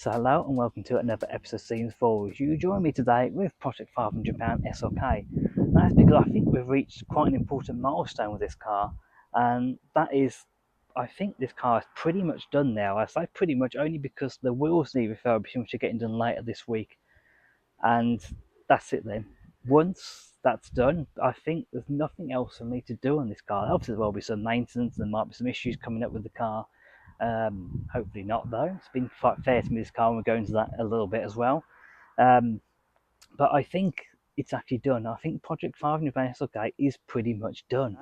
So hello and welcome to another episode of Scenes 4. You join me today with Project £500 SLK. That's because I think we've reached quite an important milestone with this car, and that is, I think this car is pretty much done now. I say pretty much only because the wheels need refurbishing, which are getting done later this week, and that's it then. Once that's done, I think there's nothing else for me to do on this car. Obviously there will be some maintenance, there might be some issues coming up with the car. Hopefully not though. It's been quite fair to me this car, and we'll go into that a little bit as well. But I think it's actually done. I think Project 500 SLK is pretty much done.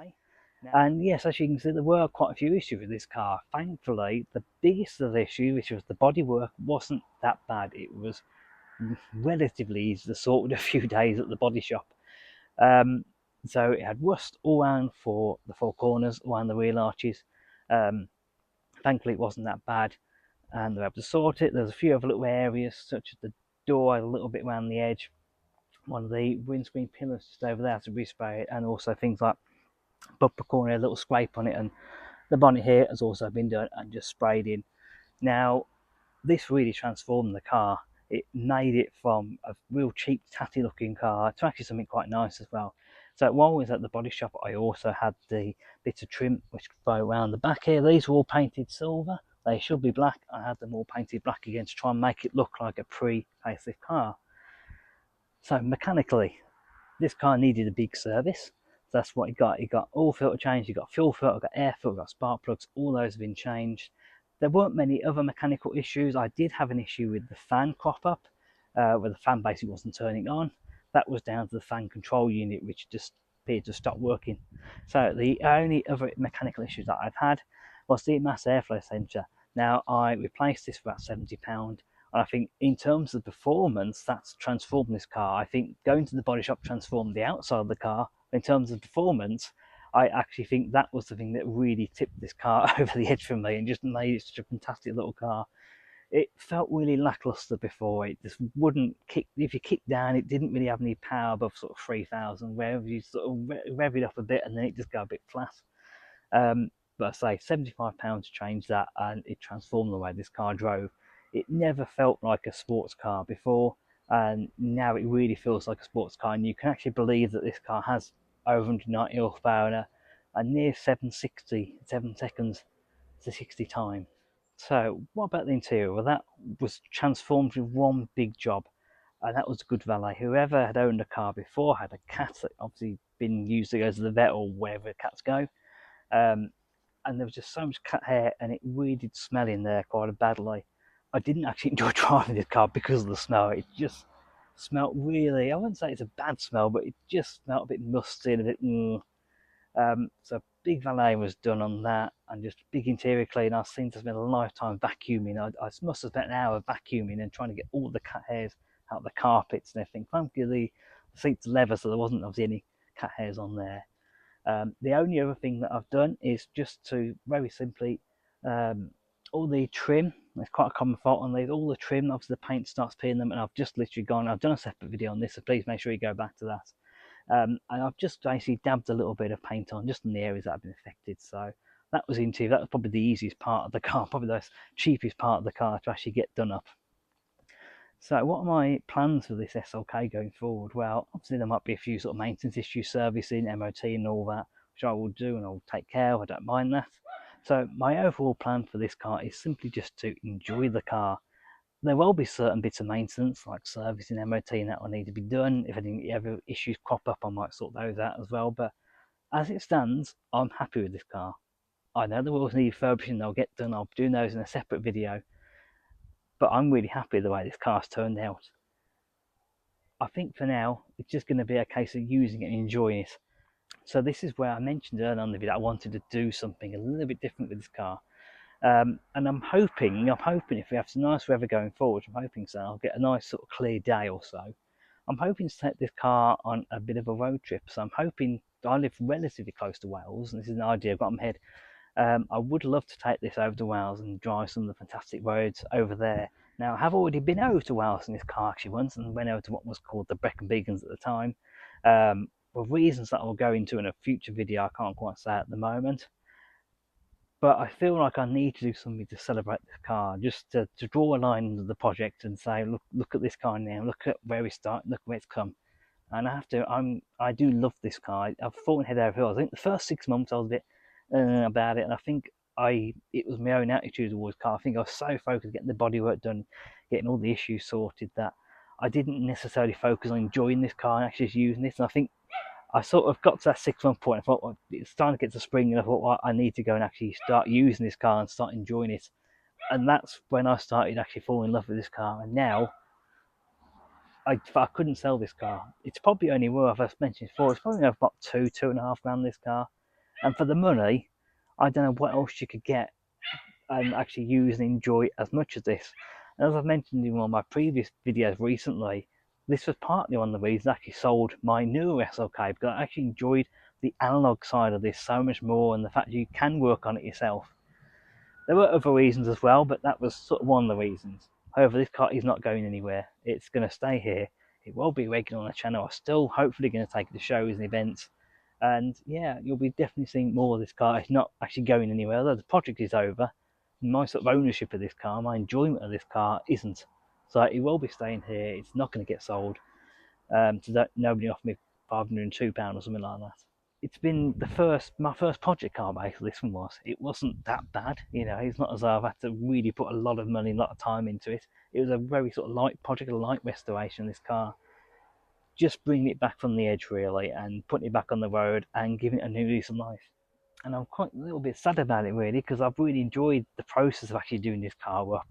And yes, as you can see, there were quite a few issues with this car. Thankfully, the biggest of the issue, which was the bodywork, wasn't that bad. It was relatively easy to sort with a few days at the body shop. So it had rust all around for the four corners, around the wheel arches. Thankfully, it wasn't that bad, and they were able to sort it. There's a few other little areas, such as the door, a little bit around the edge, one of the windscreen pillars just over there to respray it, and also things like bumper corner, a little scrape on it, and the bonnet here has also been done and just sprayed in. Now, this really transformed the car. It made it from a real cheap, tatty looking car to actually something quite nice as well. So while I was at the body shop, I also had the bits of trim which go around the back here. These were all painted silver. They should be black. I had them all painted black again to try and make it look like a pre-facelift car. So mechanically, this car needed a big service. So that's what it got. It got all filter changed. You got fuel filter, got air filter, got spark plugs. All those have been changed. There weren't many other mechanical issues. I did have an issue with the fan crop up, where the fan basically wasn't turning on. That was down to the fan control unit, which just appeared to stop working. So the only other mechanical issues that I've had was the mass airflow sensor. Now, I replaced this for about £70, and I think in terms of performance, that's transformed this car. I think going to the body shop transformed the outside of the car. In terms of performance, I actually think that was the thing that really tipped this car over the edge for me and just made it such a fantastic little car. It felt really lackluster before. It just wouldn't kick. If you kicked down, it didn't really have any power above sort of 3,000, where you sort of rev it up a bit and then it just go a bit flat. But I say £75 to change that, and it transformed the way this car drove. It never felt like a sports car before, and now it really feels like a sports car, and you can actually believe that this car has over 190 horsepower and near 7 seconds to 60 time. So what about the interior? Well, that was transformed with one big job, and that was a good valet. Whoever had owned a car before had a cat that obviously been used to go to the vet or wherever cats go, and there was just so much cat hair, and it really did smell in there quite badly. I didn't actually enjoy driving this car because of the smell. It just smelled really, I wouldn't say it's a bad smell, but it just smelled a bit musty and a bit so big valet was done on that, and just big interior clean. I seem to spend a lifetime vacuuming. I must have spent an hour vacuuming and trying to get all the cat hairs out of the carpets and everything. Thankfully the seats leather, so there wasn't obviously any cat hairs on there. The only other thing that I've done is just to very simply all the trim. There's quite a common fault on these. All the trim, obviously the paint starts peeling them, and I've just literally gone. I've done a separate video on this, so please make sure you go back to that. And I've just basically dabbed a little bit of paint on just in the areas that have been affected. So that was probably the easiest part of the car, probably the cheapest part of the car to actually get done up. So what are my plans for this SLK going forward? Well, obviously there might be a few sort of maintenance issues, servicing, MOT and all that, which I will do and I'll take care of. I don't mind that. So my overall plan for this car is simply just to enjoy the car. There will be certain bits of maintenance like servicing, MOT, and that will need to be done. If any ever issues crop up, I might sort those out as well. But as it stands, I'm happy with this car. I know the wheels need refurbishing, they'll get done. I'll do those in a separate video. But I'm really happy with the way this car's turned out. I think for now, it's just going to be a case of using it and enjoying it. So this is where I mentioned earlier on the video I wanted to do something a little bit different with this car. And I'm hoping if we have some nice weather going forward, I'm hoping so, I'll get a nice sort of clear day or so. I'm hoping to take this car on a bit of a road trip. So I'm hoping, I live relatively close to Wales, and this is an idea I've got in my head. I would love to take this over to Wales and drive some of the fantastic roads over there. Now, I have already been over to Wales in this car actually once, and went over to what was called the Brecon Beacons at the time. For reasons that I'll go into in a future video, I can't quite say at the moment. but I feel like I need to do something to celebrate this car, just to draw a line under the project and say, look at this car now, look at where we started, look where it's come. And I do love this car. I've fallen head over heels. I think the first 6 months I was a bit about it, and I think it was my own attitude towards the car. I think I was so focused getting the bodywork done, getting all the issues sorted, that I didn't necessarily focus on enjoying this car and actually just using this. And I think I sort of got to that 6 month point. I thought, well, it's starting to get to spring, and I thought, well, I need to go and actually start using this car and start enjoying it. And that's when I started actually falling in love with this car. And now I couldn't sell this car. It's probably only worth, as mentioned before, it's probably worth about 2.5 grand this car. And for the money, I don't know what else you could get and actually use and enjoy as much as this. And as I've mentioned in one of my previous videos recently, this was partly one of the reasons I actually sold my newer SLK, because I actually enjoyed the analog side of this so much more, and the fact you can work on it yourself. There were other reasons as well, but that was sort of one of the reasons. However, this car is not going anywhere. It's going to stay here. It will be regular on the channel. I'm still hopefully going to take it to shows and events. And yeah, you'll be definitely seeing more of this car. It's not actually going anywhere. Although the project is over, my sort of ownership of this car, my enjoyment of this car isn't. So it will be staying here. It's not going to get sold. So nobody offered me £502 or something like that. It's been my first project car. Basically, this one was. It wasn't that bad, It's not as though I've had to really put a lot of money, a lot of time into it. It was a very sort of light project, a light restoration of this car, just bringing it back from the edge really, and putting it back on the road and giving it a new lease of life. And I'm quite a little bit sad about it really, because I've really enjoyed the process of actually doing this car up.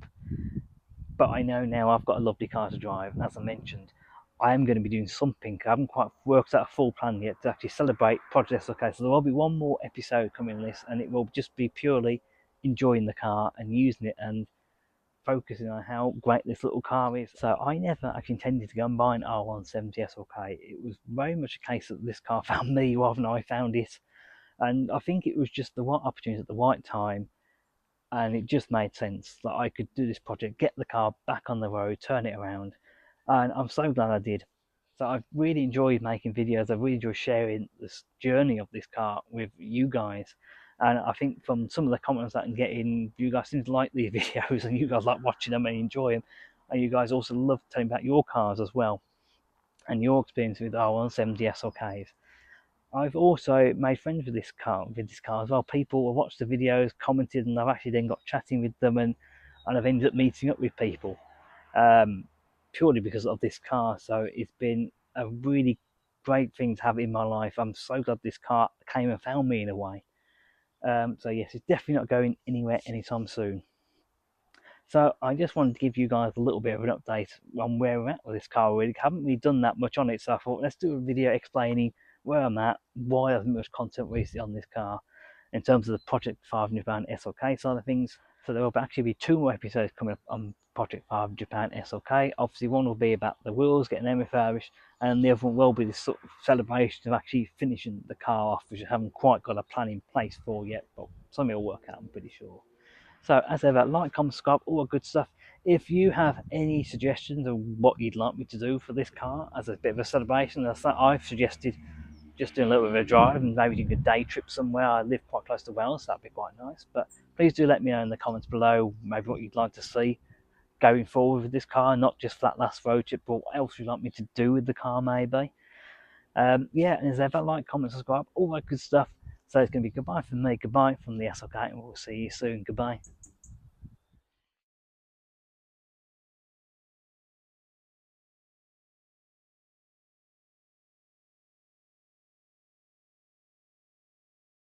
But I know now I've got a lovely car to drive, and as I mentioned, I am going to be doing something. I haven't quite worked out a full plan yet to actually celebrate Project SLK. So there will be one more episode coming on this, and it will just be purely enjoying the car and using it and focusing on how great this little car is. So I never actually intended to go and buy an R170 SLK. It was very much a case that this car found me rather than I found it. And I think it was just the right opportunity at the right time, and it just made sense that I could do this project, get the car back on the road, turn it around, and I'm so glad I did. So I've really enjoyed making videos. I've really enjoyed sharing this journey of this car with you guys. And I think from some of the comments that I'm getting, you guys seem to like these videos, and you guys like watching them and enjoy them. And you guys also love telling about your cars as well, and your experience with R170 SLKs. I've also made friends with this car as well. People have watched the videos, commented, and I've actually then got chatting with them, and I've ended up meeting up with people purely because of this car. So it's been a really great thing to have in my life. I'm so glad this car came and found me in a way. So yes, it's definitely not going anywhere anytime soon. So I just wanted to give you guys a little bit of an update on where we're at with this car. We haven't really done that much on it, so I thought let's do a video explaining where I'm at, why I haven't much content recently on this car in terms of the Project £500 SLK side of things. So there will actually be 2 more episodes coming up on Project £500 SLK. Obviously one will be about the wheels, getting them refurbished, and the other one will be this sort of celebration of actually finishing the car off, which I haven't quite got a plan in place for yet, but something will work out, I'm pretty sure. So as ever, like, comment, subscribe, all the good stuff. If you have any suggestions of what you'd like me to do for this car as a bit of a celebration, as I've suggested just doing a little bit of a drive and maybe doing a day trip somewhere. I live quite close to Wales, so that'd be quite nice. But please do let me know in the comments below maybe what you'd like to see going forward with this car, not just for that last road trip, but what else you'd like me to do with the car maybe. Yeah, and as ever, like, comment, subscribe, all that good stuff. So it's going to be goodbye from me, goodbye from the SLK, and we'll see you soon. Goodbye.